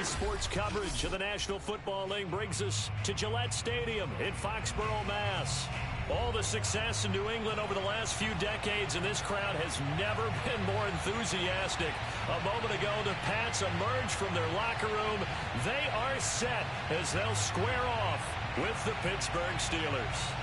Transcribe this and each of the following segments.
EA Sports coverage of the National Football League brings us to Gillette Stadium in Foxborough, Mass. All the success in New England over the last few decades, and this crowd has never been more enthusiastic. A moment ago, the Pats emerged from their locker room. They are set as they'll square off with the Pittsburgh Steelers.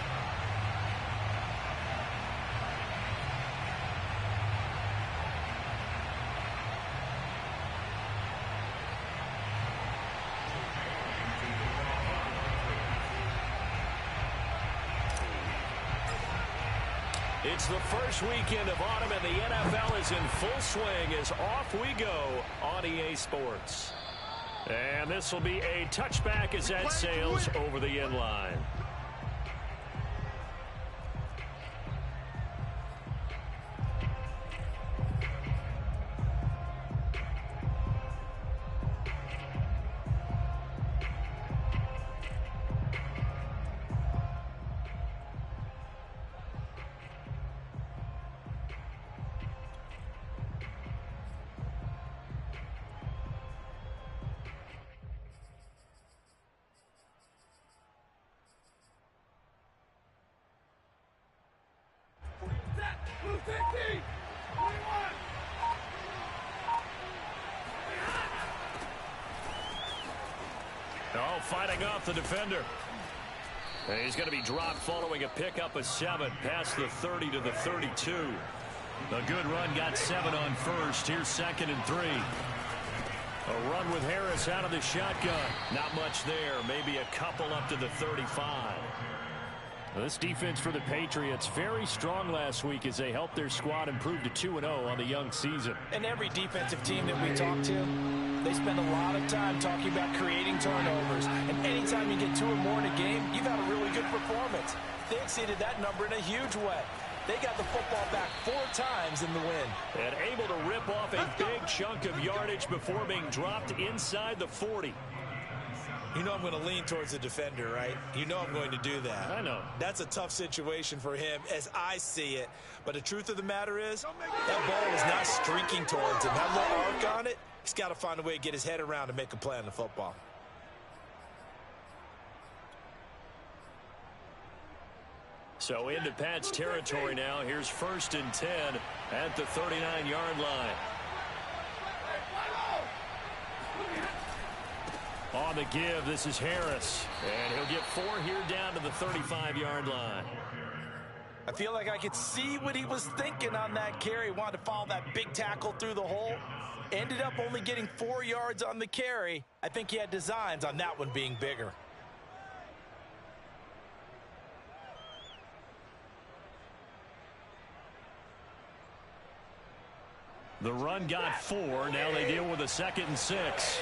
It's the first weekend of autumn, and the NFL is in full swing as off we go on EA Sports. And this will be a touchback as that sails over the end line. Oh, fighting off the defender. And he's going to be dropped following a pickup of 7 past the 30 to the 32. A good run got 7 on first. Here's 2nd and 3. A run with Harris out of the shotgun. Not much there. Maybe a couple up to the 35. This defense for the Patriots very strong last week as they helped their squad improve to 2-0 on the young season. And every defensive team that we talk to, they spend a lot of time talking about creating turnovers. And anytime you get 2 or more in a game, you've had a really good performance. They exceeded that number in a huge way. They got the football back 4 times in the win. And able to rip off a big chunk of yardage before being dropped inside the 40. You know I'm going to lean towards the defender, right? You know I'm going to do that. I know. That's a tough situation for him as I see it. But the truth of the matter is, that ball is not streaking towards him. That little arc on it, he's got to find a way to get his head around and make a play on the football. So into Pat's territory now. Here's 1st and 10 at the 39-yard line. On the give, this is Harris. And he'll get 4 here down to the 35-yard line. I feel like I could see what he was thinking on that carry. Wanted to follow that big tackle through the hole. Ended up only getting 4 yards on the carry. I think he had designs on that one being bigger. The run got 4. Now they deal with a 2nd and 6.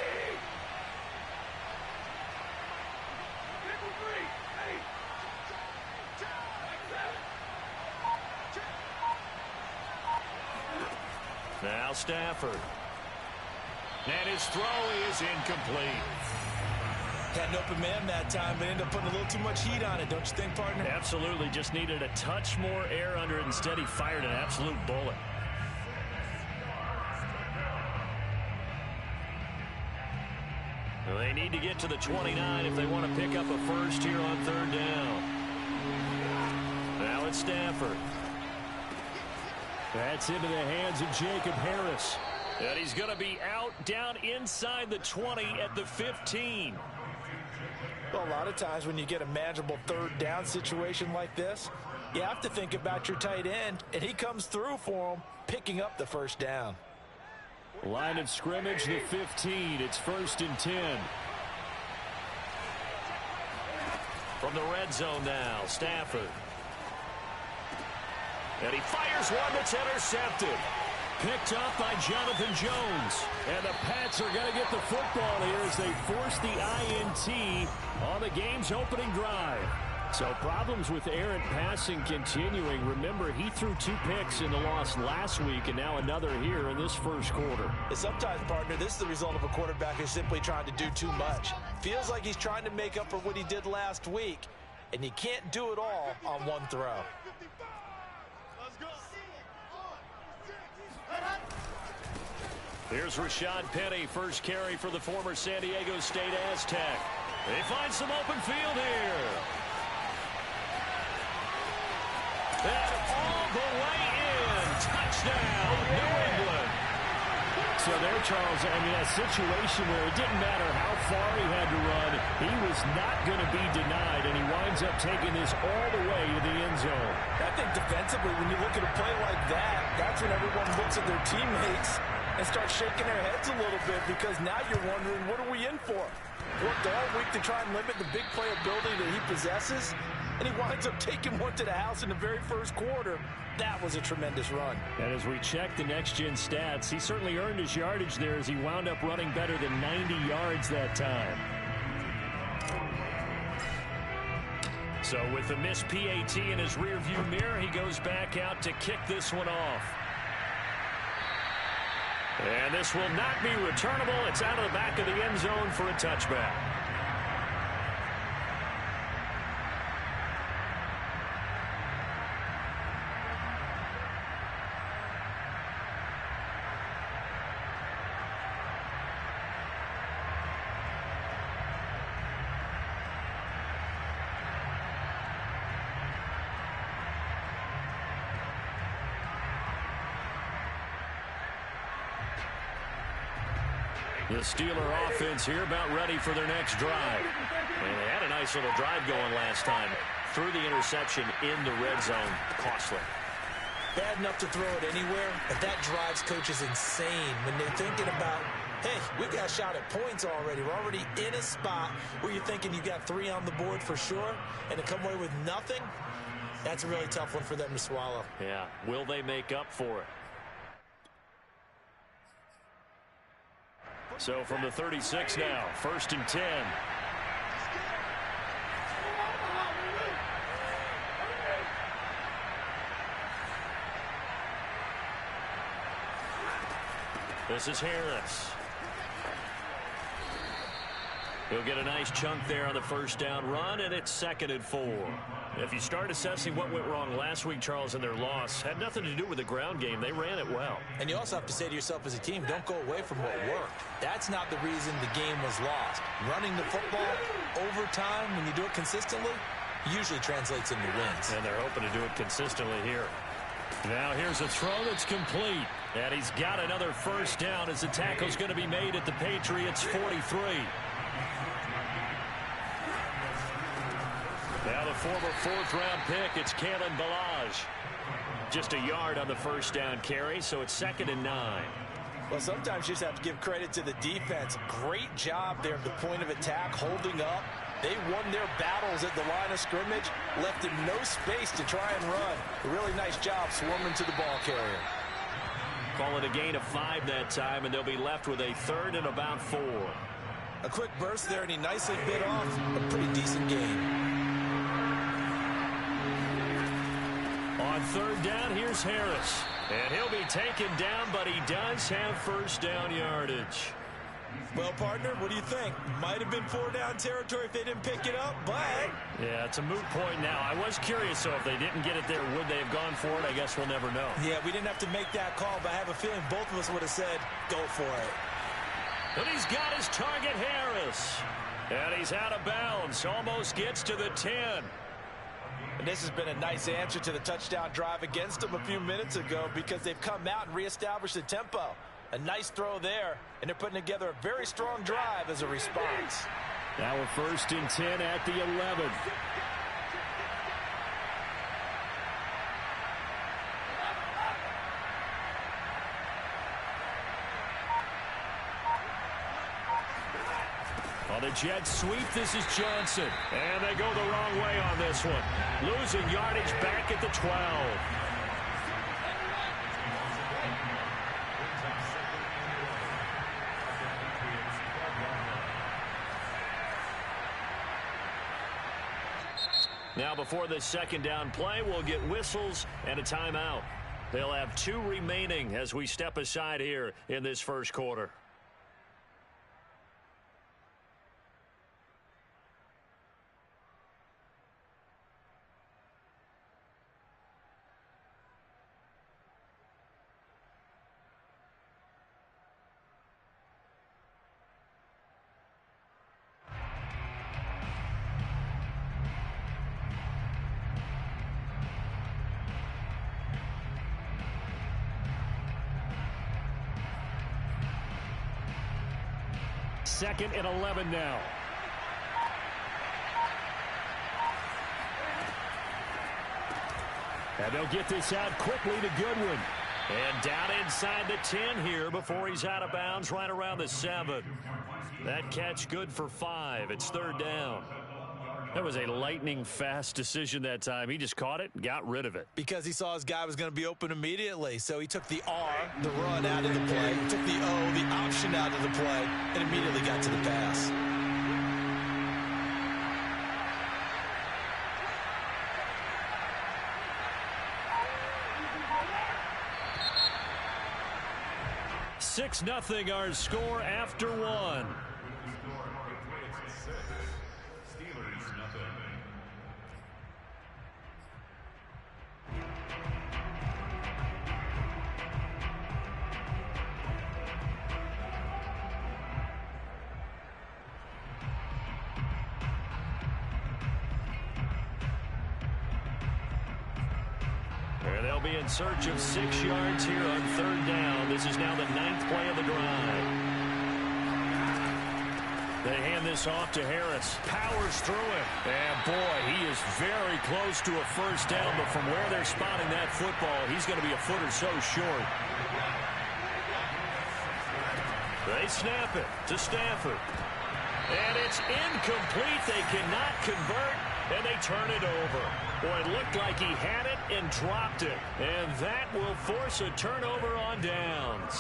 Now Stafford. And his throw is incomplete. Had an open man that time, but ended up putting a little too much heat on it, don't you think, partner? Absolutely. Just needed a touch more air under it. Instead, he fired an absolute bullet. Well, they need to get to the 29 if they want to pick up a first here on 3rd down. Now it's Stafford. That's into the hands of Jacob Harris. And he's going to be out down inside the 20 at the 15. Well, a lot of times when you get a manageable 3rd down situation like this, you have to think about your tight end, and he comes through for him, picking up the 1st down. Line of scrimmage, the 15. It's 1st and 10. From the red zone now, Stafford. And he fires one that's intercepted. Picked up by Jonathan Jones. And the Pats are going to get the football here as they force the INT on the game's opening drive. So problems with errant passing continuing. Remember, he threw 2 picks in the loss last week and now another here in this first quarter. And sometimes, partner, this is the result of a quarterback who's simply trying to do too much. Feels like he's trying to make up for what he did last week, and you can't do it all on one throw. Here's Rashad Penny, first carry for the former San Diego State Aztec. They find some open field here. And all the way in. Touchdown, New England. So there, Charles, I mean, a situation where it didn't matter how far he had to run, he was not going to be denied, and he winds up taking this all the way to the end zone. I think defensively, when you look at a play like that, that's when everyone looks at their teammates and starts shaking their heads a little bit, because now you're wondering, what are we in for? Worked all week to try and limit the big play ability that he possesses, and he winds up taking one to the house in the very first quarter. That was a tremendous run. And as we check the next-gen stats, he certainly earned his yardage there as he wound up running better than 90 yards that time. So with the missed PAT in his rearview mirror, he goes back out to kick this one off. And this will not be returnable. It's out of the back of the end zone for a touchback. The Steeler offense here about ready for their next drive. And they had a nice little drive going last time. Threw the interception in the red zone. Costly. Bad enough to throw it anywhere, but that drives coaches insane when they're thinking about, hey, we got a shot at points already. We're already in a spot where you're thinking you got 3 on the board for sure, and to come away with nothing, that's a really tough one for them to swallow. Yeah, will they make up for it? So from the 36 now, 1st and 10. This is Harris. He'll get a nice chunk there on the first down run, and it's 2nd and 4. If you start assessing what went wrong last week, Charles, in their loss, had nothing to do with the ground game. They ran it well. And you also have to say to yourself as a team, don't go away from what worked. That's not the reason the game was lost. Running the football over time, when you do it consistently, usually translates into wins. And they're hoping to do it consistently here. Now here's a throw that's complete. And he's got another first down as the tackle's going to be made at the Patriots 43. Now the former 4th-round pick, it's Kalen Ballage. Just a yard on the first down carry, so it's 2nd and 9. Well, sometimes you just have to give credit to the defense. Great job there at the point of attack, holding up. They won their battles at the line of scrimmage, left him no space to try and run. A really nice job swarming to the ball carrier. Call it a gain of 5 that time, and they'll be left with a 3rd and about 4. A quick burst there, and he nicely bit off a pretty decent gain. On 3rd down, here's Harris. And he'll be taken down, but he does have first down yardage. Well, partner, what do you think? Might have been 4-down territory if they didn't pick it up, but... Yeah, it's a moot point now. I was curious, so if they didn't get it there, would they have gone for it? I guess we'll never know. Yeah, we didn't have to make that call, but I have a feeling both of us would have said, go for it. But he's got his target, Harris. And he's out of bounds. Almost gets to the 10. And this has been a nice answer to the touchdown drive against them a few minutes ago, because they've come out and reestablished the tempo. A nice throw there, and they're putting together a very strong drive as a response. Now a 1st and 10 at the 11. On the jet sweep, this is Johnson. And they go the wrong way on this one. Losing yardage back at the 12. Now before this 2nd down play, we'll get whistles and a timeout. They'll have 2 remaining as we step aside here in this first quarter. 2nd and 11 now. And they'll get this out quickly to Goodwin. And down inside the 10 here before he's out of bounds right around the 7. That catch good for 5. It's 3rd down. That was a lightning-fast decision that time. He just caught it and got rid of it. Because he saw his guy was going to be open immediately. So he took the R, the run, out of the play. He took the O, the option, out of the play, and immediately got to the pass. Six nothing our score after 1. They'll be in search of 6 yards here on 3rd down. This is now the 9th play of the drive. They hand this off to Harris. Powers through it. And boy, he is very close to a 1st down, but from where they're spotting that football, he's going to be a foot or so short. They snap it to Stafford. And it's incomplete. They cannot convert, and they turn it over. Boy, it looked like he had it and dropped it. And that will force a turnover on downs.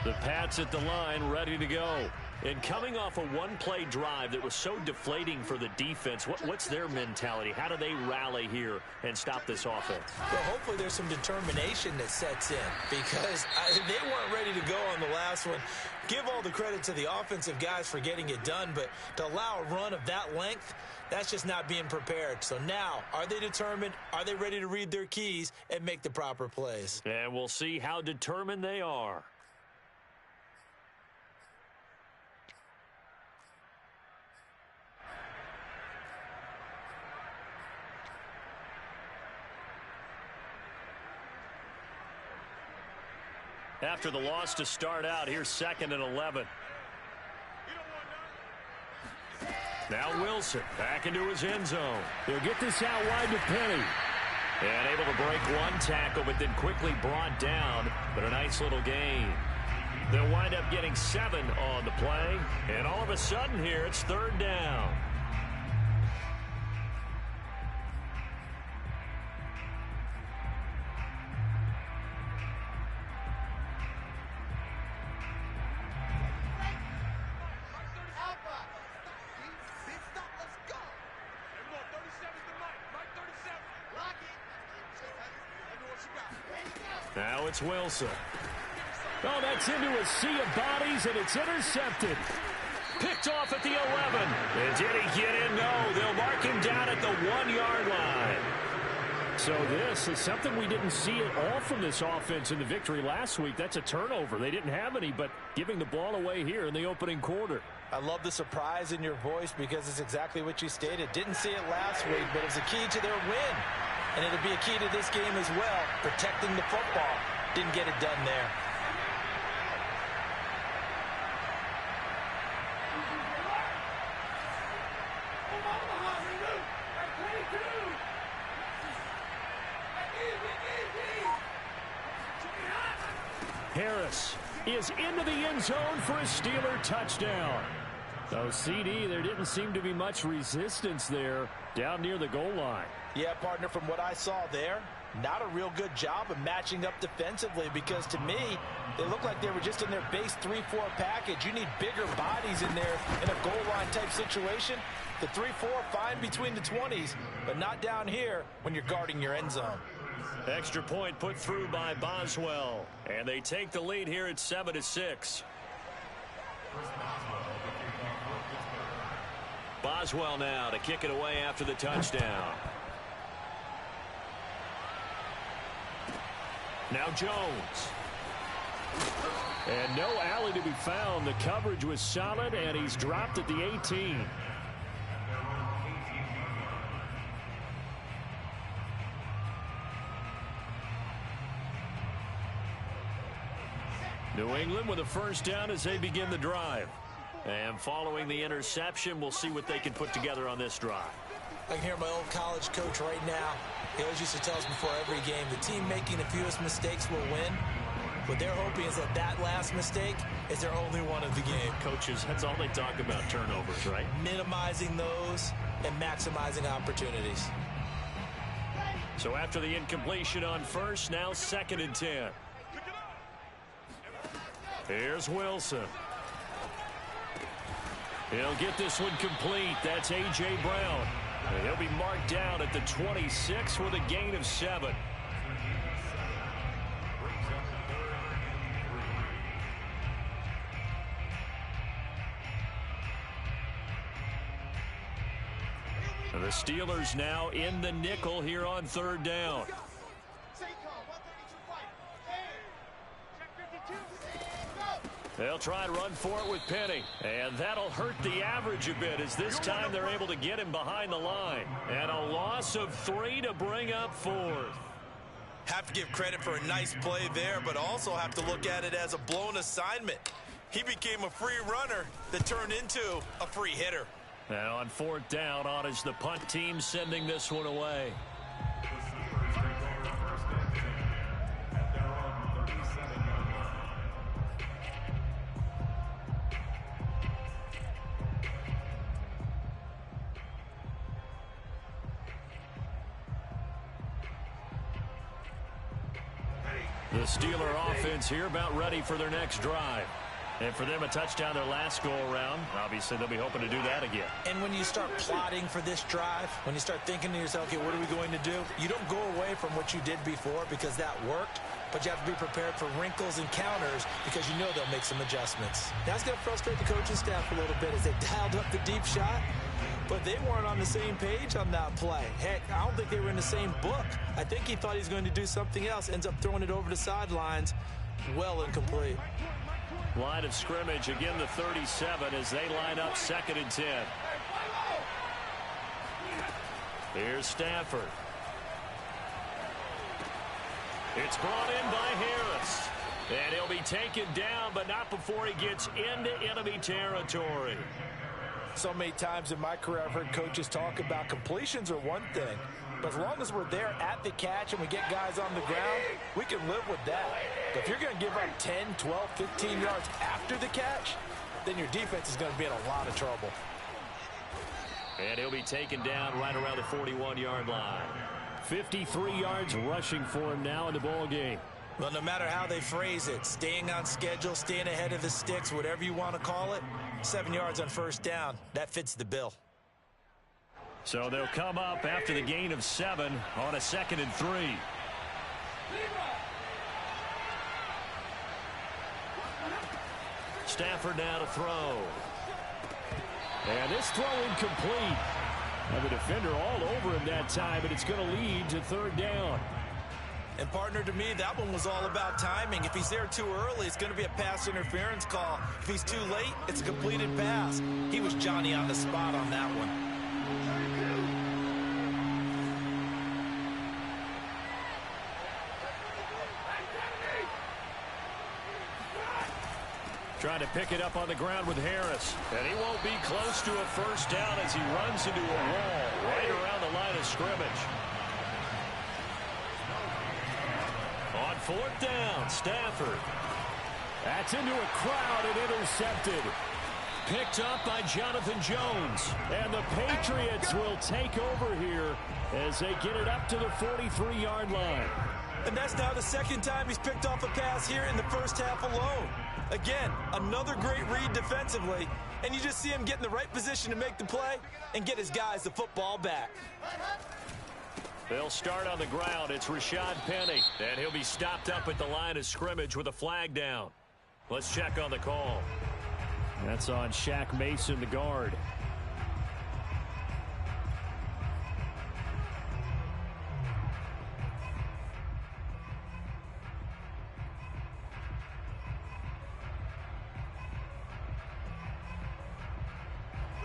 The Pats at the line, ready to go. And coming off a one-play drive that was so deflating for the defense, what's their mentality? How do they rally here and stop this offense? Well, hopefully there's some determination that sets in, because they weren't ready to go on the last one. Give all the credit to the offensive guys for getting it done, but to allow a run of that length, that's just not being prepared. So now, are they determined? Are they ready to read their keys and make the proper plays? And we'll see how determined they are. After the loss to start out, here's 2nd and 11. Now Wilson back into his end zone. They'll get this out wide to Penny. And able to break one tackle, but then quickly brought down. But a nice little gain. They'll wind up getting 7 on the play. And all of a sudden here, it's 3rd down. Now it's Wilson. Oh, that's into a sea of bodies, and it's intercepted. Picked off at the 11. And did he get in? No, they'll mark him down at the 1-yard line. So this is something we didn't see at all from this offense in the victory last week. That's a turnover. They didn't have any, but giving the ball away here in the opening quarter. I love the surprise in your voice, because it's exactly what you stated. Didn't see it last week, but it was a key to their win. And it'll be a key to this game as well, protecting the football. Didn't get it done there. Harris is into the end zone for a Steeler touchdown. So, CD, there didn't seem to be much resistance there down near the goal line. Yeah, partner, from what I saw there, not a real good job of matching up defensively, because to me, they look like they were just in their base 3-4 package. You need bigger bodies in there in a goal line type situation. The 3-4, fine between the 20s, but not down here when you're guarding your end zone. Extra point put through by Boswell. And they take the lead here at 7-6. Boswell now to kick it away after the touchdown. Now Jones. And no alley to be found. The coverage was solid, and he's dropped at the 18. New England with a first down as they begin the drive. And following the interception, we'll see what they can put together on this drive. I can hear my old college coach right now. He always used to tell us before every game, the team making the fewest mistakes will win. What they're hoping is that last mistake is their only one of the game. Coaches, that's all they talk about, turnovers, right? Minimizing those and maximizing opportunities. So after the incompletion on first, now 2nd and 10. Here's Wilson. He'll get this one complete. That's A.J. Brown. And he'll be marked down at the 26 with a gain of 7. The Steelers now in the nickel here on 3rd down. They'll try and run for it with Penny. And that'll hurt the average a bit as this time they're able to get him behind the line. And a loss of 3 to bring up 4th. Have to give credit for a nice play there, but also have to look at it as a blown assignment. He became a free runner that turned into a free hitter. Now on 4th down, on is the punt team sending this one away. The Steeler offense here about ready for their next drive. And for them, a touchdown their last go-around. Obviously, they'll be hoping to do that again. And when you start plotting for this drive, when you start thinking to yourself, okay, what are we going to do? You don't go away from what you did before because that worked, but you have to be prepared for wrinkles and counters because you know they'll make some adjustments. That's going to frustrate the coaching staff a little bit as they dialed up the deep shot, but they weren't on the same page on that play. Heck, I don't think they were in the same book. I think he thought he was going to do something else, ends up throwing it over the sidelines, well incomplete. Line of scrimmage, again the 37 as they line up 2nd and 10. Here's Stafford. It's brought in by Harris. And he'll be taken down, but not before he gets into enemy territory. So many times in my career I've heard coaches talk about completions are one thing, but as long as we're there at the catch and we get guys on the ground, we can live with that. But if you're going to give up 10, 12, 15 yards after the catch, then your defense is going to be in a lot of trouble. And he'll be taken down right around the 41-yard line. 53 yards rushing for him now in the ball game. Well, no matter how they phrase it, staying on schedule, staying ahead of the sticks, whatever you want to call it, 7 yards on first down, that fits the bill. So they'll come up after the gain of 7 on a 2nd and 3. Stafford now to throw. And this throw incomplete. And the defender all over him that time, but it's going to lead to 3rd down. And partner, to me, that one was all about timing. If he's there too early, it's going to be a pass interference call. If he's too late, it's a completed pass. He was Johnny on the spot on that one. Trying to pick it up on the ground with Harris. And he won't be close to a first down as he runs into a wall right around the line of scrimmage. On 4th down, Stafford. That's into a crowd and intercepted. Picked up by Jonathan Jones. And the Patriots will take over here as they get it up to the 43-yard line. And that's now the 2nd time he's picked off a pass here in the first half alone. Again, another great read defensively, and you just see him get in the right position to make the play and get his guys the football back. They'll start on the ground. It's Rashad Penny, and he'll be stopped up at the line of scrimmage with a flag down. Let's check on the call. That's on Shaq Mason, the guard.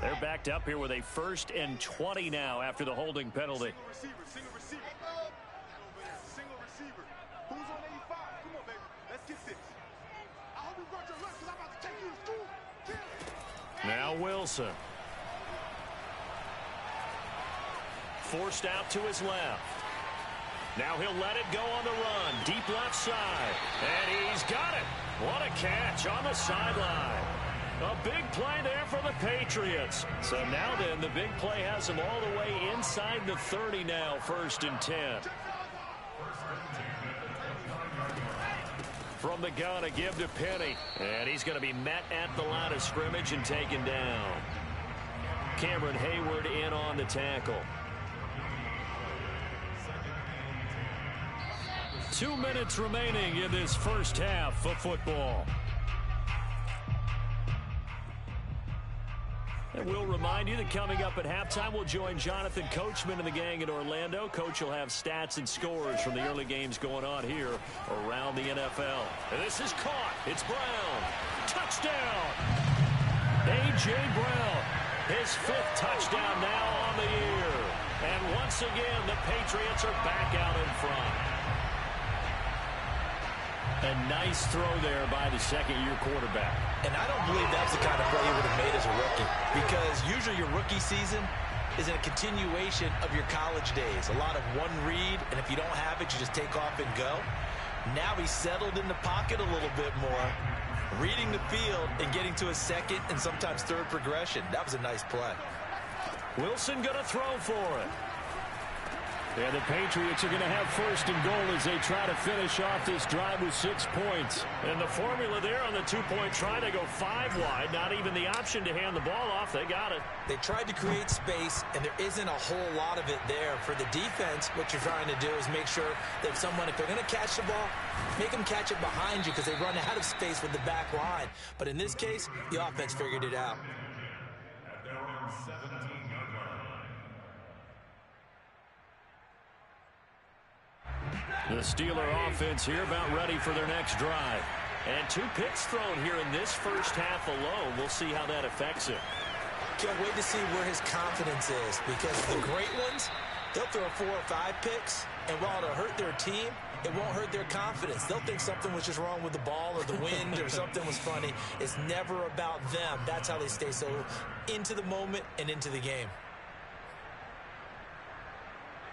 They're backed up here with a 1st and 20 now after the holding penalty. Single receiver. Single receiver. Who's on 85? Come on, baby. Let's get this. I Now Wilson. Forced out to his left. Now he'll let it go on the run. Deep left side. And he's got it. What a catch on the sideline. A big play there for the Patriots. So now then, the big play has them all the way inside the 30 now, 1st and 10. From the gun, a give to Penny. And he's going to be met at the line of scrimmage and taken down. Cameron Hayward in on the tackle. 2 minutes remaining in this first half of football. And we'll remind you that coming up at halftime, we'll join Jonathan Coachman and the gang in Orlando. Coach will have stats and scores from the early games going on here around the NFL. And this is caught. It's Brown. Touchdown. A.J. Brown. His 5th touchdown now on the year. And once again, the Patriots are back out in front. A nice throw there by the second-year quarterback. And I don't believe that's the kind of play he would have made as a rookie, because usually your rookie season is a continuation of your college days. A lot of one read, and if you don't have it, you just take off and go. Now he's settled in the pocket a little bit more, reading the field and getting to a second and sometimes third progression. That was a nice play. Wilson going to throw for it. And the Patriots are going to have 1st and goal as they try to finish off this drive with 6 points. And the formula there on the 2-point try, they go 5 wide. Not even the option to hand the ball off. They got it. They tried to create space, and there isn't a whole lot of it there. For the defense, what you're trying to do is make sure that if they're going to catch the ball, make them catch it behind you, because they run out of space with the back line. But in this case, the offense figured it out. The Steeler offense here about ready for their next drive. And 2 picks thrown here in this first half alone. We'll see how that affects him. Can't wait to see where his confidence is, because the great ones, they'll throw 4 or 5 picks, and while it'll hurt their team, it won't hurt their confidence. They'll think something was just wrong with the ball or the wind or something was funny. It's never about them. That's how they stay so into the moment and into the game.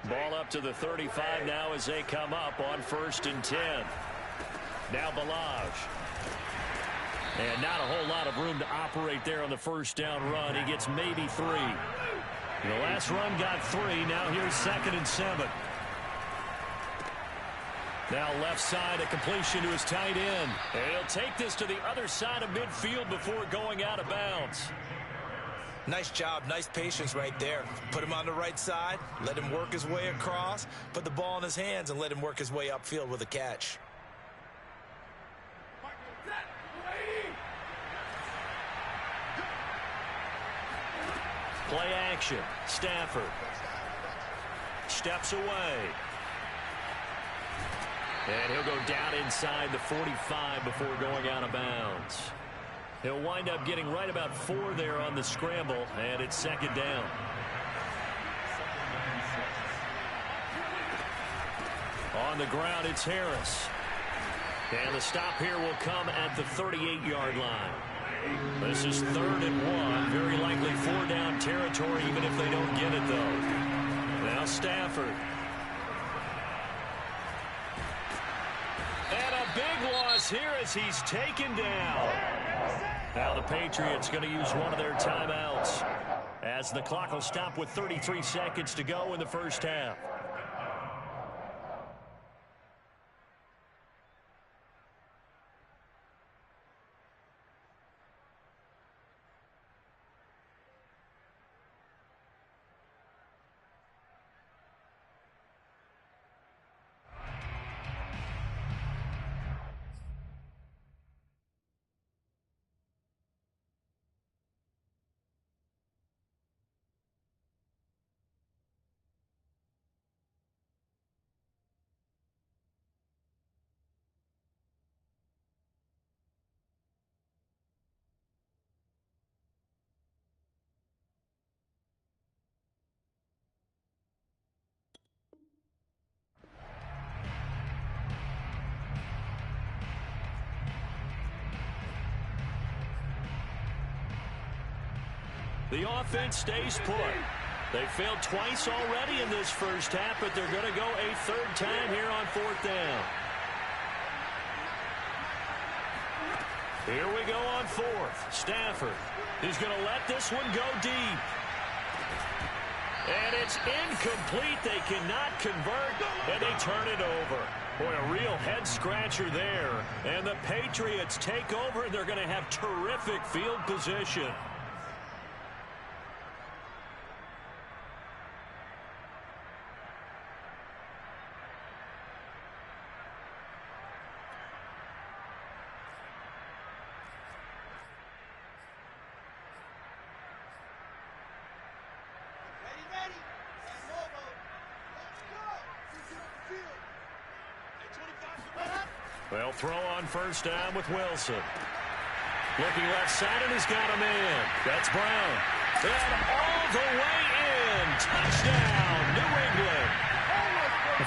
Ball up to the 35 now as they come up on 1st and 10. Now Ballage. And not a whole lot of room to operate there on the first down run. He gets maybe 3. The last run got 3. Now here's 2nd and 7. Now left side, a completion to his tight end. And he'll take this to the other side of midfield before going out of bounds. Nice job, nice patience right there. Put him on the right side, let him work his way across, put the ball in his hands, and let him work his way upfield with a catch. Play action. Stafford steps away. And he'll go down inside the 45 before going out of bounds. He'll wind up getting right about 4 there on the scramble, and it's 2nd down. On the ground, it's Harris. And the stop here will come at the 38-yard line. This is 3rd and 1. Very likely 4-down territory, even if they don't get it, though. Now Stafford. And a big loss here as he's taken down. Now the Patriots going to use one of their timeouts as the clock will stop with 33 seconds to go in the first half. The offense stays put. They failed twice already in this first half, but they're going to go a third time here on fourth down. Here we go on fourth. Stafford. He's going to let this one go deep. And it's incomplete. They cannot convert, and they turn it over. Boy, a real head-scratcher there. And the Patriots take over, and they're going to have terrific field position. They'll throw on first down with Wilson. Looking left side, and he's got a man. That's Brown. And all the way in. Touchdown, New England.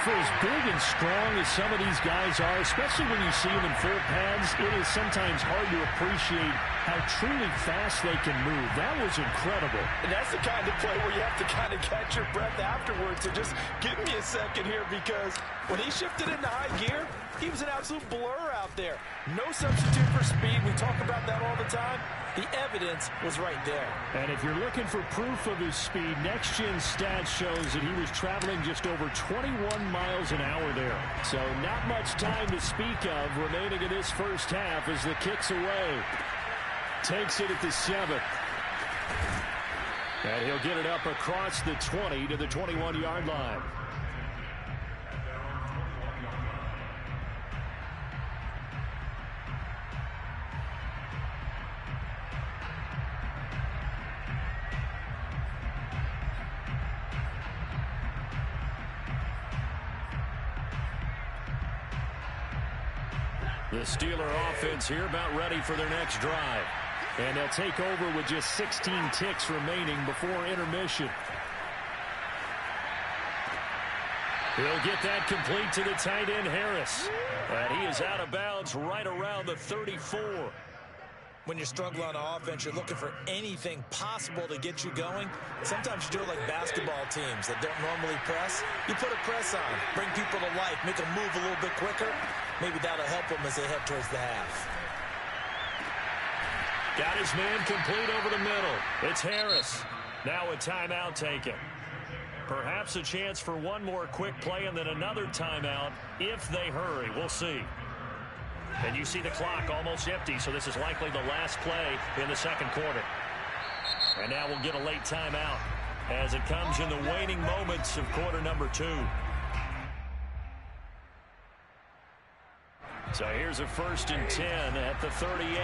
For as big and strong as some of these guys are, especially when you see them in full pads, it is sometimes hard to appreciate how truly fast they can move. That was incredible. And that's the kind of play where you have to kind of catch your breath afterwards. So just give me a second here, because when he shifted into high gear, he was an absolute blur out there. No substitute for speed. We talk about that all the time. The evidence was right there. And if you're looking for proof of his speed, Next Gen Stats shows that he was traveling just over 21 miles an hour there. So not much time to speak of remaining in this first half as the kick's away. Takes it at the 7. And he'll get it up across the 20 to the 21-yard line. The Steeler offense here about ready for their next drive. And they'll take over with just 16 ticks remaining before intermission. He'll get that complete to the tight end, Harris. And he is out of bounds right around the 34. When you're struggling on offense, you're looking for anything possible to get you going. Sometimes you do it like basketball teams that don't normally press. You put a press on, bring people to life, make them move a little bit quicker. Maybe that'll help them as they head towards the half. Got his man complete over the middle. It's Harris. Now a timeout taken. Perhaps a chance for one more quick play and then another timeout if they hurry. We'll see. And you see the clock almost empty, so this is likely the last play in the second quarter. And now we'll get a late timeout as it comes in the waning moments of quarter number 2. So here's a 1st and 10 at the 38.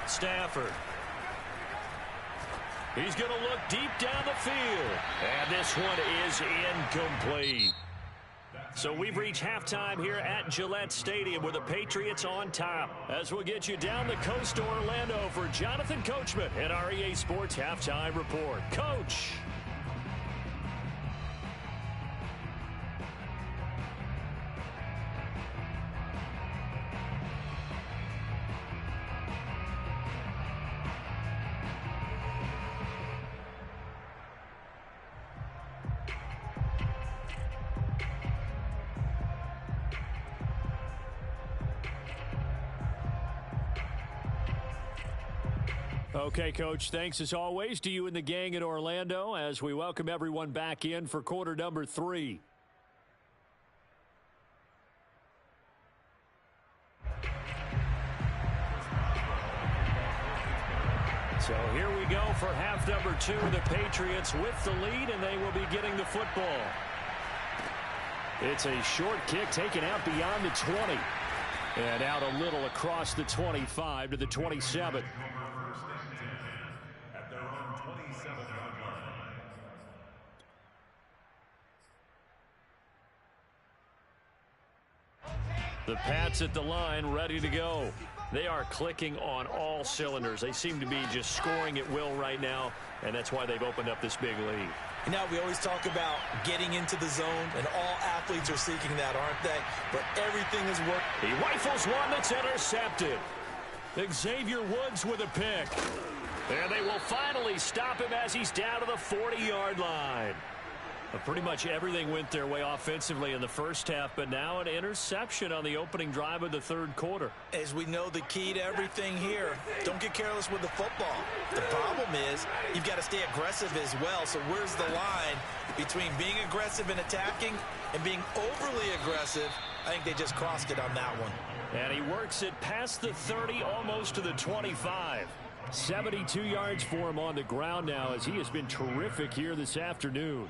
Stafford. He's going to look deep down the field. And this one is incomplete. So we've reached halftime here at Gillette Stadium with the Patriots on top. As we'll get you down the coast to Orlando for Jonathan Coachman and our EA Sports Halftime Report. Coach. Okay, Coach, thanks as always to you and the gang in Orlando as we welcome everyone back in for quarter number 3. So here we go for half number 2. The Patriots with the lead, and they will be getting the football. It's a short kick taken out beyond the 20. And out a little across the 25 to the 27. The Pats at the line, ready to go. They are clicking on all cylinders. They seem to be just scoring at will right now, and that's why they've opened up this big lead. You know, we always talk about getting into the zone, and all athletes are seeking that, aren't they? But everything is working. He rifles one that's intercepted. Xavier Woods with a pick. And they will finally stop him as he's down to the 40-yard line. But pretty much everything went their way offensively in the first half, but now an interception on the opening drive of the third quarter. As we know, the key to everything here, don't get careless with the football. The problem is you've got to stay aggressive as well. So where's the line between being aggressive and attacking and being overly aggressive? I think they just crossed it on that one. And he works it past the 30, almost to the 25. 72 yards for him on the ground now, as he has been terrific here this afternoon.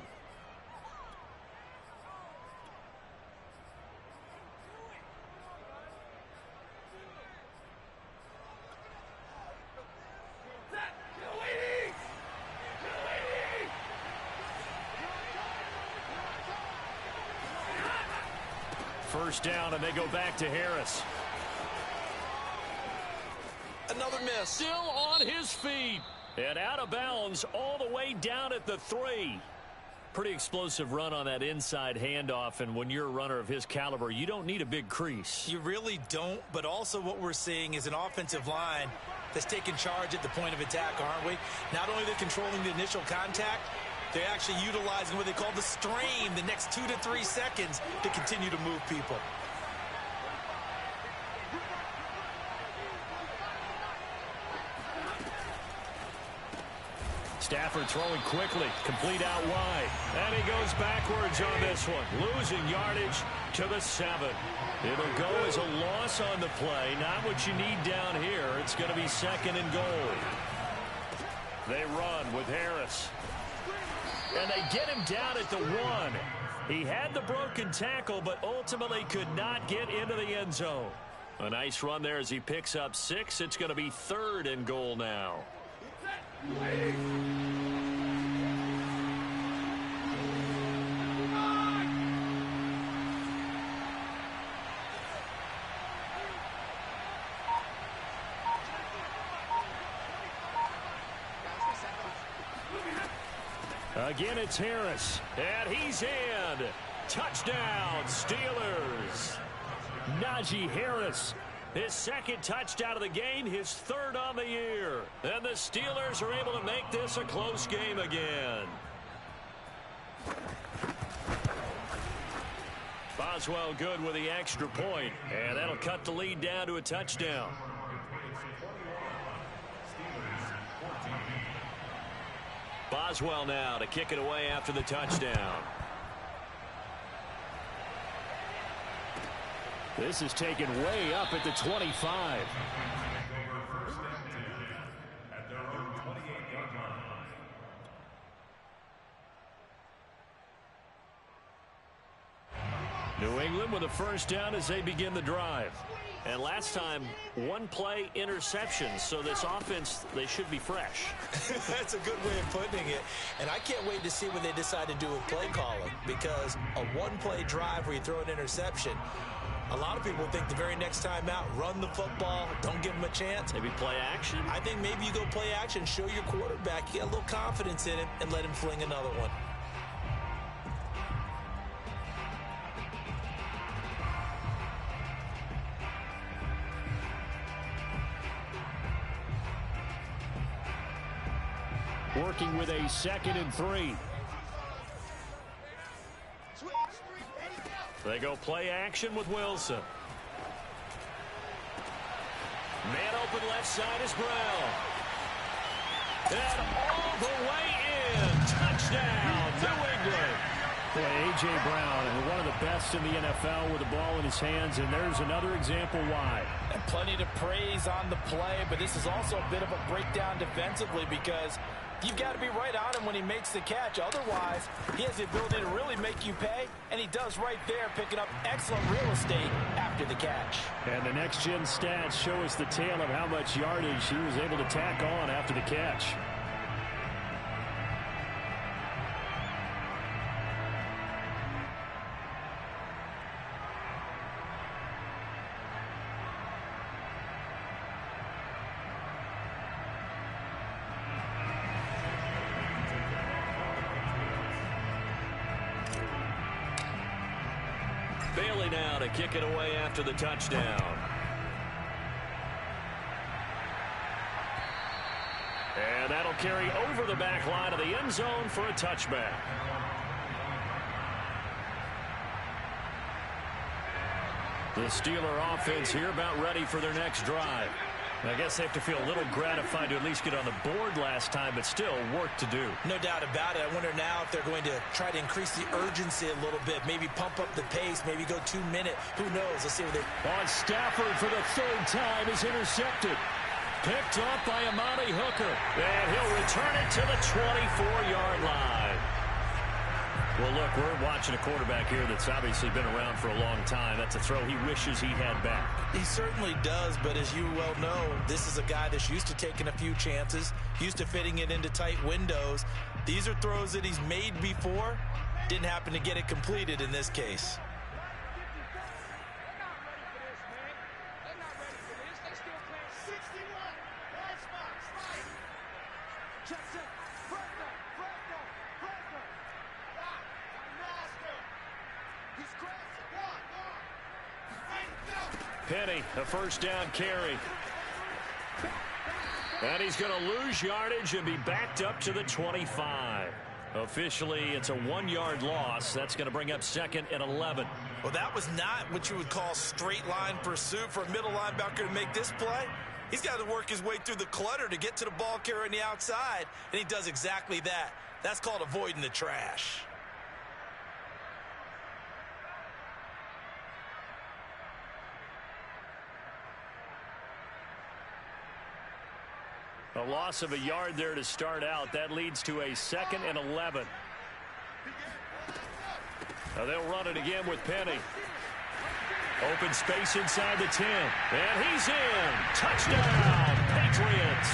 First down, and they go back to Harris. Another miss. Still on his feet. And out of bounds all the way down at the 3. Pretty explosive run on that inside handoff, and when you're a runner of his caliber, you don't need a big crease. You really don't, but also what we're seeing is an offensive line that's taking charge at the point of attack, aren't we? Not only are they controlling the initial contact, they're actually utilizing what they call the strain, the next 2 to 3 seconds, to continue to move people. Stafford throwing quickly, complete out wide. And he goes backwards on this one, losing yardage to the 7. It'll go as a loss on the play, not what you need down here. It's going to be 2nd and goal. They run with Harris. And they get him down at the 1. He had the broken tackle, but ultimately could not get into the end zone. A nice run there as he picks up 6. It's going to be 3rd and goal now. Again, it's Harris, and he's in. Touchdown, Steelers. Najee Harris. His 2nd touchdown of the game, his 3rd on the year. And the Steelers are able to make this a close game again. Boswell good with the extra point, and that'll cut the lead down to a touchdown. Boswell now to kick it away after the touchdown. This is taken way up at the 25. New England with a first down as they begin the drive. And last time, 1 play interception. So this offense, they should be fresh. That's a good way of putting it. And I can't wait to see what they decide to do with play calling. Because a 1-play drive where you throw an interception, a lot of people think the very next time out, run the football, don't give them a chance. Maybe play action? I think maybe you go play action, show your quarterback, you get a little confidence in him, and let him fling another one. Working with a 2nd and 3. They go play action with Wilson. Man open left side is Brown. And all the way in. Touchdown, New England. Boy, A.J. Brown, and one of the best in the NFL with the ball in his hands, and there's another example why. And plenty to praise on the play, but this is also a bit of a breakdown defensively because you've got to be right on him when he makes the catch. Otherwise, he has the ability to really make you pay, and he does right there, picking up excellent real estate after the catch. And the next-gen stats show us the tale of how much yardage he was able to tack on after the catch. Bailey now to kick it away after the touchdown. And that'll carry over the back line of the end zone for a touchback. The Steeler offense here about ready for their next drive. I guess they have to feel a little gratified to at least get on the board last time, but still work to do. No doubt about it. I wonder now if they're going to try to increase the urgency a little bit, maybe pump up the pace, maybe go 2 minute. Who knows? Let's see what they... On Stafford for the third time is intercepted. Picked up by Amani Hooker. And he'll return it to the 24-yard line. Well, look, we're watching a quarterback here that's obviously been around for a long time. That's a throw he wishes he had back. He certainly does, but as you well know, this is a guy that's used to taking a few chances, used to fitting it into tight windows. These are throws that he's made before. Didn't happen to get it completed in this case. Penny, a first down carry. And he's going to lose yardage and be backed up to the 25. Officially, it's a 1-yard loss. That's going to bring up 2nd and 11. Well, that was not what you would call straight line pursuit for a middle linebacker to make this play. He's got to work his way through the clutter to get to the ball carrier on the outside, and he does exactly that. That's called avoiding the trash. A loss of a yard there to start out. That leads to a 2nd and 11. Now they'll run it again with Penny. Open space inside the 10. And he's in. Touchdown, Patriots.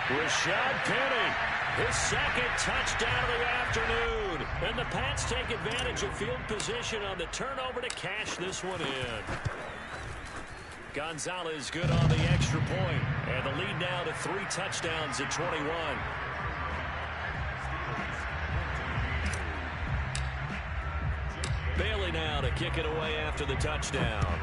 Rashad Penny, his 2nd touchdown of the afternoon. And the Pats take advantage of field position on the turnover to cash this one in. Gonzalez good on the extra point. And the lead now to 3 touchdowns at 21. Bailey now to kick it away after the touchdown.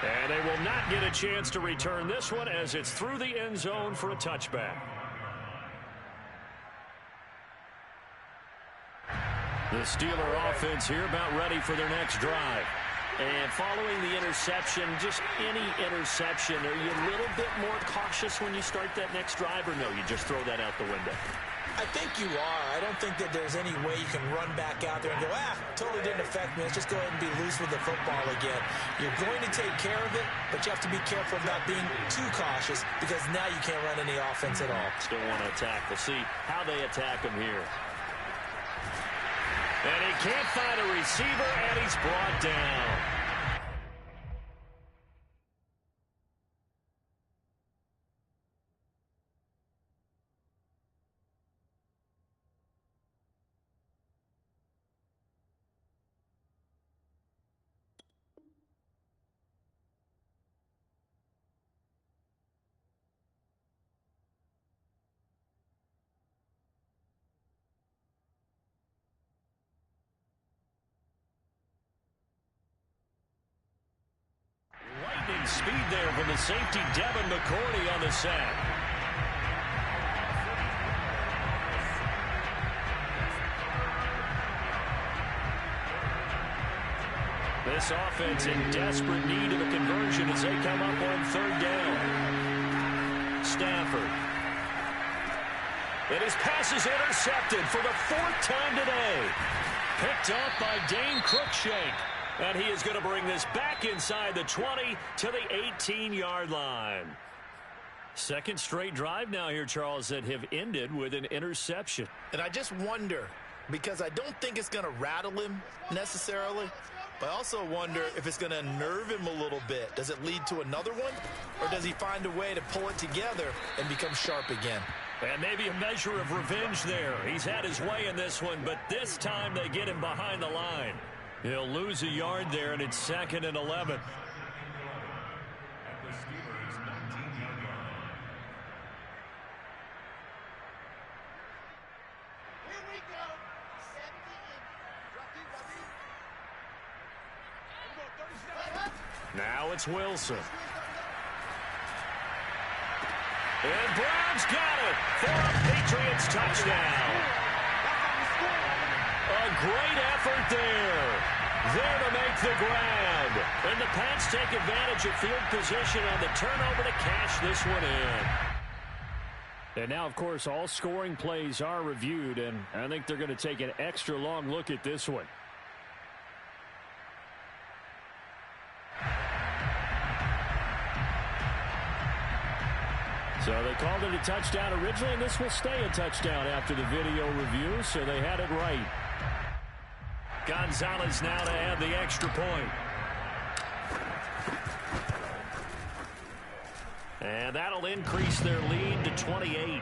And they will not get a chance to return this one as it's through the end zone for a touchback. The Steeler offense here about ready for their next drive. And following the interception, just any interception, are you a little bit more cautious when you start that next drive, or no, you just throw that out the window? I think you are. I don't think that there's any way you can run back out there and go, totally didn't affect me. Let's just go ahead and be loose with the football again. You're going to take care of it, but you have to be careful about being too cautious because now you can't run any offense at all. Still want to attack. We'll see how they attack him here. And he can't find a receiver, and he's brought down. Speed there from the safety, Devin McCourty on the sack. This offense in desperate need of a conversion as they come up on 3rd down. Stafford. And his pass is intercepted for the 4th time today. Picked up by Dane Cruikshank. And he is going to bring this back inside the 20 to the 18-yard line. 2nd straight drive now here, Charles, that have ended with an interception. And I just wonder, because I don't think it's going to rattle him necessarily, but I also wonder if it's going to nerve him a little bit. Does it lead to another one, or does he find a way to pull it together and become sharp again? And maybe a measure of revenge there. He's had his way in this one, but this time they get him behind the line. He'll lose a yard there, and it's 2nd and 11. Now it's Wilson. And Brown's got it for a Patriots touchdown. A great effort there. There to make the grab. And the Pats take advantage of field position on the turnover to cash this one in. And now, of course, all scoring plays are reviewed, and I think they're going to take an extra long look at this one. So they called it a touchdown originally, and this will stay a touchdown after the video review, so they had it right. Gonzalez now to add the extra point. And that'll increase their lead to 28.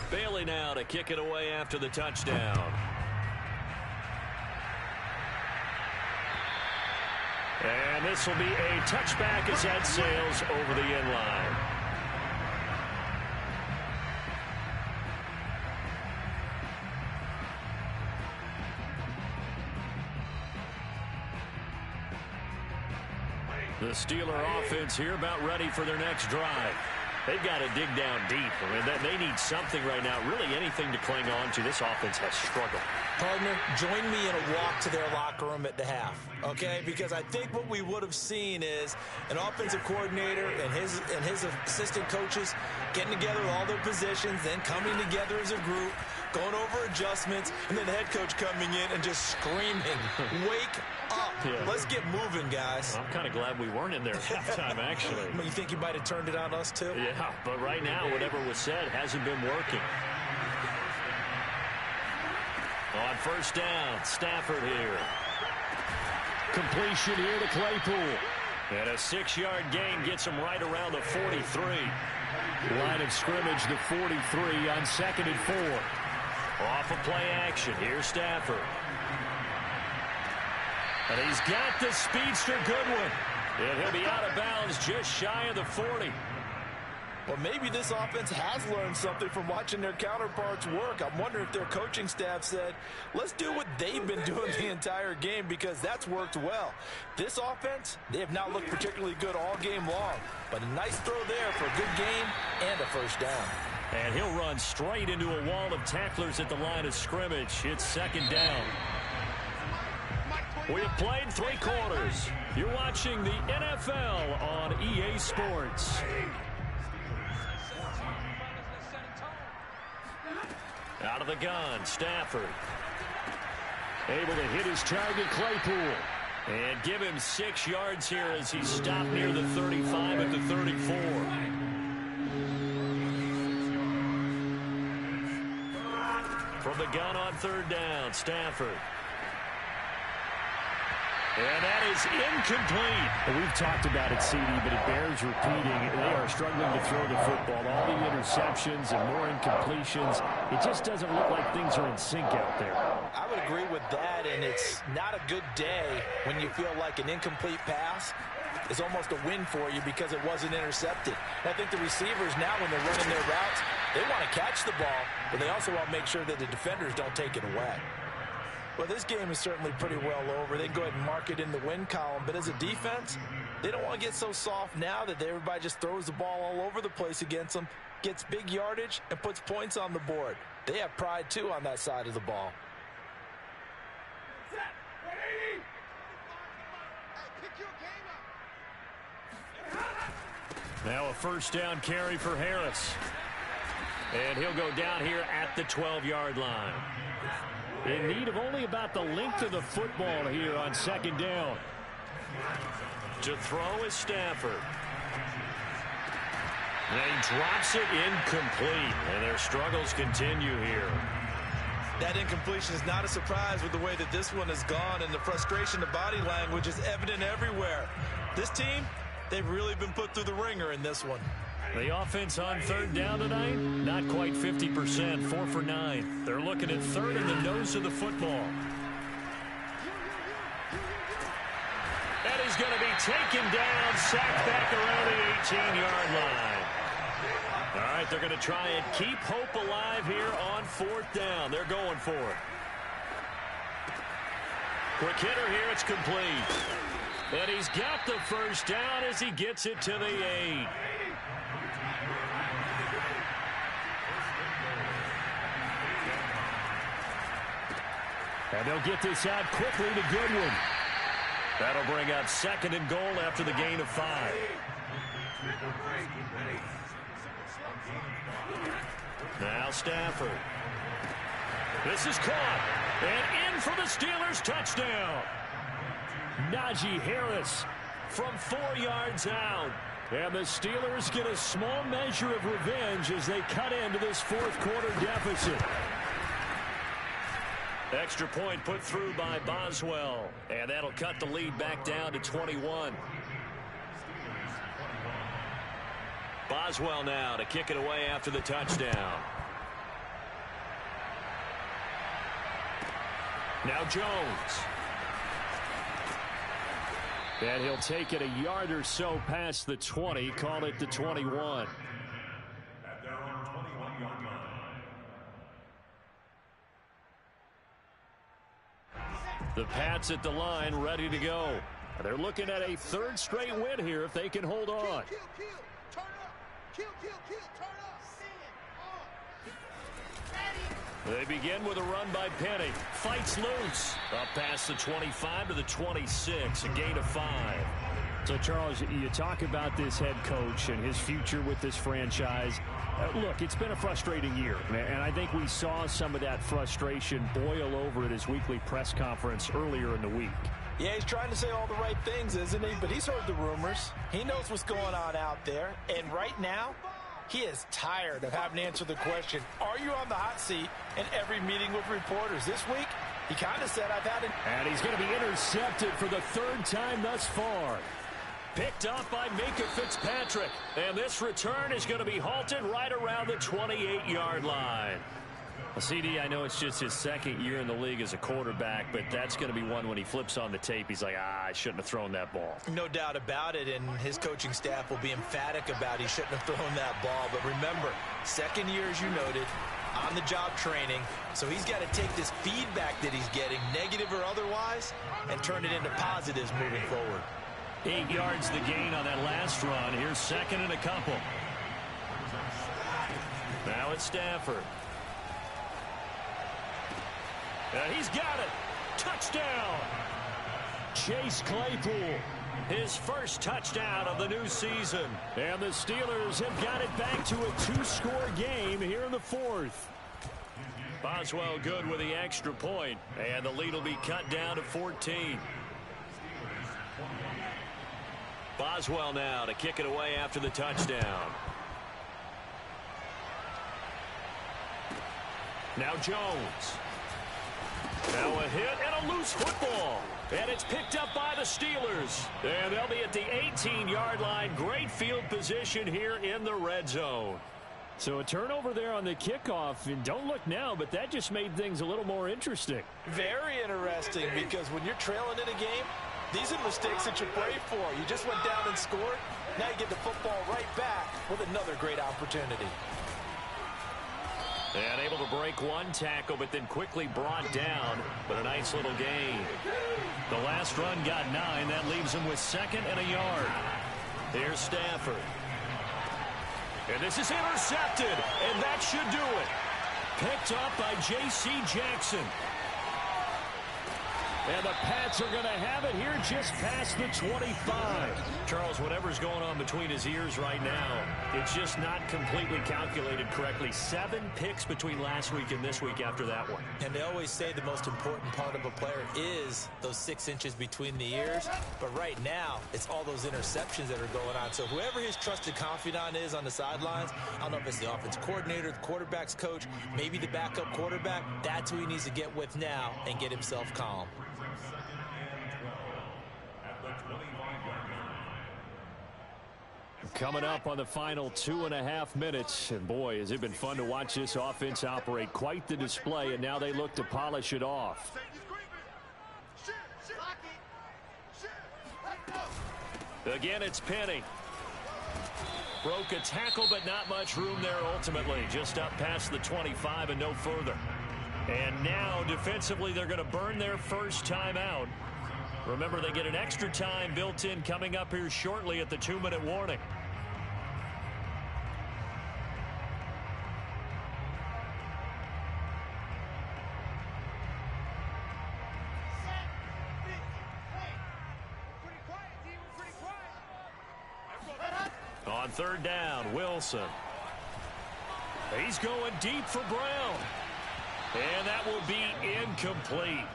Bailey now to kick it away after the touchdown. And this will be a touchback as that sails over the end line. The Steeler offense here about ready for their next drive. They've got to dig down deep. I mean, they need something right now, really anything to cling on to. This offense has struggled. Partner, join me in a walk to their locker room at the half, okay? Because I think what we would have seen is an offensive coordinator and his assistant coaches getting together all their positions, then coming together as a group, going over adjustments, and then the head coach coming in and just screaming, wake up. Yeah. Let's get moving, guys. I'm kind of glad we weren't in there at halftime, actually. You think you might have turned it on us, too? Yeah, but right now, whatever was said hasn't been working. On first down, Stafford here. Completion here to Claypool. And a 6-yard gain gets him right around the 43. Line of scrimmage, the 43 on 2nd and 4. Off of play action. Here's Stafford. And he's got the speedster Goodwin. And he'll be out of bounds just shy of the 40. Well, maybe this offense has learned something from watching their counterparts work. I'm wondering if their coaching staff said, let's do what they've been doing the entire game, because that's worked well. This offense, they have not looked particularly good all game long. But a nice throw there for a good gain and a first down. And he'll run straight into a wall of tacklers at the line of scrimmage. It's 2nd down. We have played 3 quarters. You're watching the NFL on EA Sports. Out of the gun, Stafford. Able to hit his target, Claypool. And give him 6 yards here as he stopped near the 35 at the 34. From the gun on 3rd down, Stafford. And that is incomplete. And we've talked about it, CD, but it bears repeating. They are struggling to throw the football. All the interceptions and more incompletions. It just doesn't look like things are in sync out there. I would agree with that, and it's not a good day when you feel like an incomplete pass is almost a win for you because it wasn't intercepted. And I think the receivers now, when they're running their routes, they want to catch the ball, but they also want to make sure that the defenders don't take it away. Well, this game is certainly pretty well over. They can go ahead and mark it in the win column. But as a defense, they don't want to get so soft now that everybody just throws the ball all over the place against them, gets big yardage, and puts points on the board. They have pride, too, on that side of the ball. Now a first down carry for Harris. And he'll go down here at the 12-yard line. In need of only about the length of the football here on 2nd down. To throw is Stafford. And he drops it incomplete. And their struggles continue here. That incompletion is not a surprise with the way that this one has gone, and the frustration, the body language is evident everywhere. This team, they've really been put through the ringer in this one. The offense on third down tonight, not quite 50%, 4 for 9. They're looking at third in the nose of the football. And he's going to be taken down, sacked back around the 18-yard line. All right, they're going to try and keep hope alive here on fourth down. They're going for it. Quick hitter here, it's complete. And he's got the first down as he gets it to the 8. And they'll get this out quickly to Goodwin. That'll bring up second and goal after the gain of 5. Now Stafford. This is caught. And in for the Steelers touchdown. Najee Harris from 4 yards out. And the Steelers get a small measure of revenge as they cut into this fourth quarter deficit. Extra point put through by Boswell. And that'll cut the lead back down to 21. Boswell now to kick it away after the touchdown. Now Jones. And he'll take it a yard or so past the 20, call it the 21. The Pats at the line, ready to go. They're looking at a third straight win here if they can hold on. They begin with a run by Penny. Fights loose. Up past the 25 to the 26, a gain of 5. So, Charles, you talk about this head coach and his future with this franchise. Look, it's been a frustrating year, and I think we saw some of that frustration boil over at his weekly press conference earlier in the week. Yeah, he's trying to say all the right things, isn't he? But he's heard the rumors. He knows what's going on out there. And right now, he is tired of having to answer the question, are you on the hot seat in every meeting with reporters? This week, he kind of said, I've had it. And he's going to be intercepted for the third time thus far. Picked up by Minkah Fitzpatrick. And this return is going to be halted right around the 28-yard line. Well, CD, I know it's just his second year in the league as a quarterback, but that's going to be one when he flips on the tape. He's like, I shouldn't have thrown that ball. No doubt about it, and his coaching staff will be emphatic about he shouldn't have thrown that ball. But remember, second year, as you noted, on-the-job training. So he's got to take this feedback that he's getting, negative or otherwise, and turn it into positives moving forward. 8 yards the gain on that last run. Here's second and a couple. Now it's Stafford. He's got it. Touchdown. Chase Claypool. His first touchdown of the new season. And the Steelers have got it back to a 2-score game here in the fourth. Boswell good with the extra point. And the lead will be cut down to 14. Boswell now to kick it away after the touchdown. Now Jones. Now a hit and a loose football. And it's picked up by the Steelers. And they'll be at the 18-yard line. Great field position here in the red zone. So a turnover there on the kickoff. And don't look now, but that just made things a little more interesting. Very interesting, because when you're trailing in a game, these are mistakes that you pray for. You just went down and scored. Now you get the football right back with another great opportunity. And able to break one tackle, but then quickly brought down. But a nice little gain. The last run got 9. That leaves him with second and a yard. Here's Stafford. And this is intercepted. And that should do it. Picked up by J.C. Jackson. And the Pats are going to have it here just past the 25. Charles, whatever's going on between his ears right now, it's just not completely calculated correctly. 7 picks between last week and this week after that one. And they always say the most important part of a player is those 6 inches between the ears. But right now, it's all those interceptions that are going on. So whoever his trusted confidant is on the sidelines, I don't know if it's the offense coordinator, the quarterback's coach, maybe the backup quarterback, that's who he needs to get with now and get himself calm. Coming up on the final 2.5 minutes. And boy, has it been fun to watch this offense operate. Quite the display, and now they look to polish it off. Again, it's Penny. Broke a tackle, but not much room there ultimately. Just up past the 25 and no further. And now, defensively, they're going to burn their first timeout. Remember, they get an extra time built in coming up here shortly at the 2-minute warning. On third down, Wilson. He's going deep for Brown. And that will be incomplete.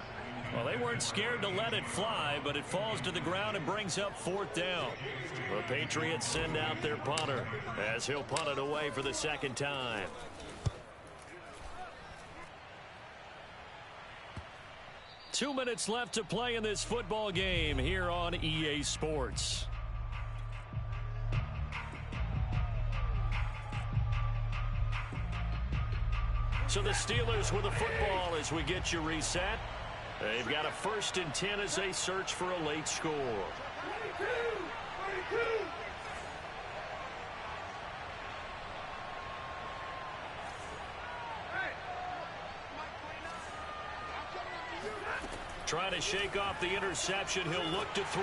Well, they weren't scared to let it fly, but it falls to the ground and brings up fourth down. The Patriots send out their punter as he'll punt it away for the second time. Two minutes left to play in this football game here on EA Sports. So the Steelers with the football as we get you reset. They've got a 1st and 10 as they search for a late score. Trying to shake off the interception. He'll look to throw.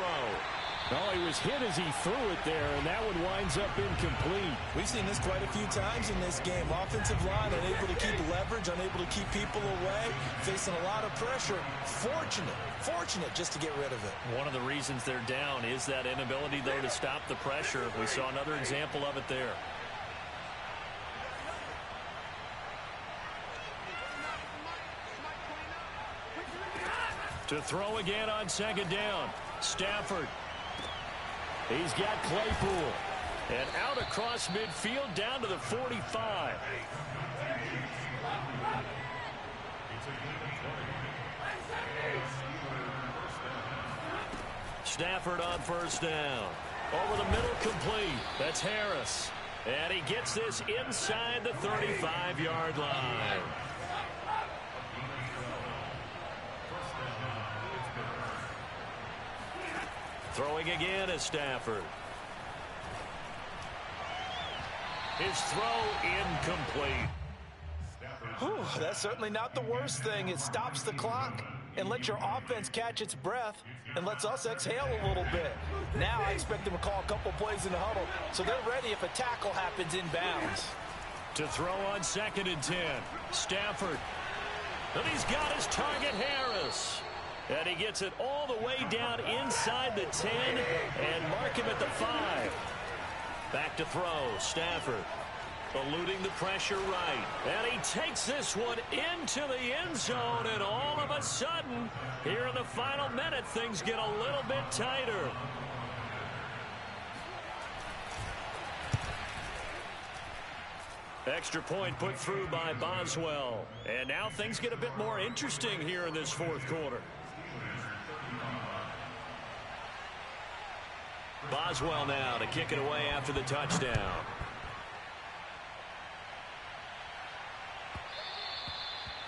Oh, he was hit as he threw it there, and that one winds up incomplete. We've seen this quite a few times in this game. Offensive line unable to keep leverage, unable to keep people away, facing a lot of pressure. Fortunate just to get rid of it. One of the reasons they're down is that inability, though, to stop the pressure. We saw another example of it there. To throw again on second down. Stafford. He's got Claypool. And out across midfield down to the 45. Stafford on first down. Over the middle, complete. That's Harris. And he gets this inside the 35-yard line. Throwing again is Stafford. His throw incomplete. Whew, that's certainly not the worst thing. It stops the clock and lets your offense catch its breath and lets us exhale a little bit. Now I expect them to call a couple plays in the huddle, so they're ready if a tackle happens in bounds. To throw on 2nd and 10. Stafford. And he's got his target, Harris. And he gets it all the way down inside the 10 and mark him at the 5. Back to throw, Stafford. Eluding the pressure right. And he takes this one into the end zone, and all of a sudden, here in the final minute, things get a little bit tighter. Extra point put through by Boswell. And now things get a bit more interesting here in this fourth quarter. Boswell now to kick it away after the touchdown.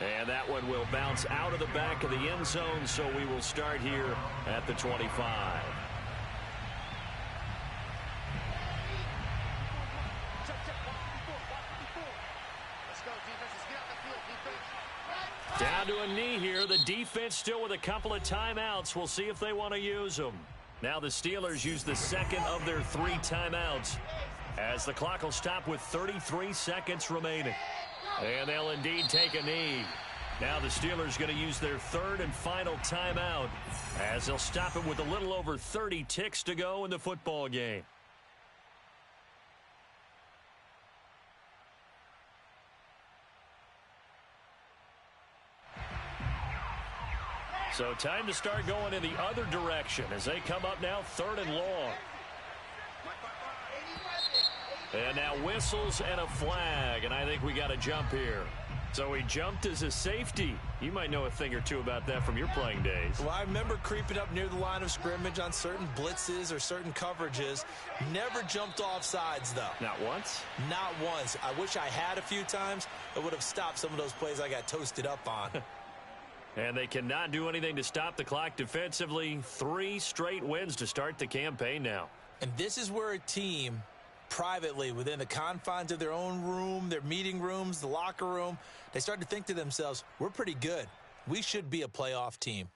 And that one will bounce out of the back of the end zone, so we will start here at the 25. Down to a knee here. The defense still with a couple of timeouts. We'll see if they want to use them. Now the Steelers use the second of their 3 timeouts as the clock will stop with 33 seconds remaining. And they'll indeed take a knee. Now the Steelers going to use their 3rd and final timeout as they'll stop it with a little over 30 ticks to go in the football game. So time to start going in the other direction as they come up now 3rd and long. And now whistles and a flag, and I think we got a jump here. So he jumped as a safety. You might know a thing or two about that from your playing days. Well, I remember creeping up near the line of scrimmage on certain blitzes or certain coverages. Never jumped off sides, though. Not once? Not once. I wish I had a few times. It would have stopped some of those plays I got toasted up on. And they cannot do anything to stop the clock defensively. 3 straight wins to start the campaign now. And this is where a team, privately, within the confines of their own room, their meeting rooms, the locker room, they start to think to themselves, we're pretty good. We should be a playoff team.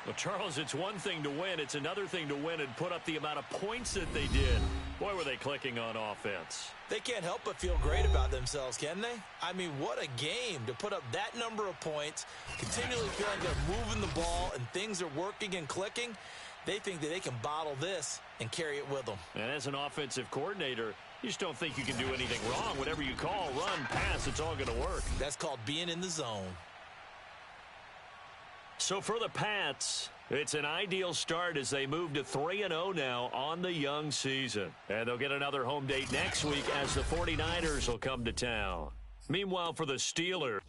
Well, Charles, it's one thing to win. It's another thing to win and put up the amount of points that they did. Boy, were they clicking on offense. They can't help but feel great about themselves, can they? I mean, what a game to put up that number of points, continually feeling they're moving the ball and things are working and clicking. They think that they can bottle this and carry it with them. And as an offensive coordinator, you just don't think you can do anything wrong. Whatever you call, run, pass, it's all going to work. That's called being in the zone. So for the Pats, it's an ideal start as they move to 3-0 now on the young season. And they'll get another home date next week as the 49ers will come to town. Meanwhile, for the Steelers,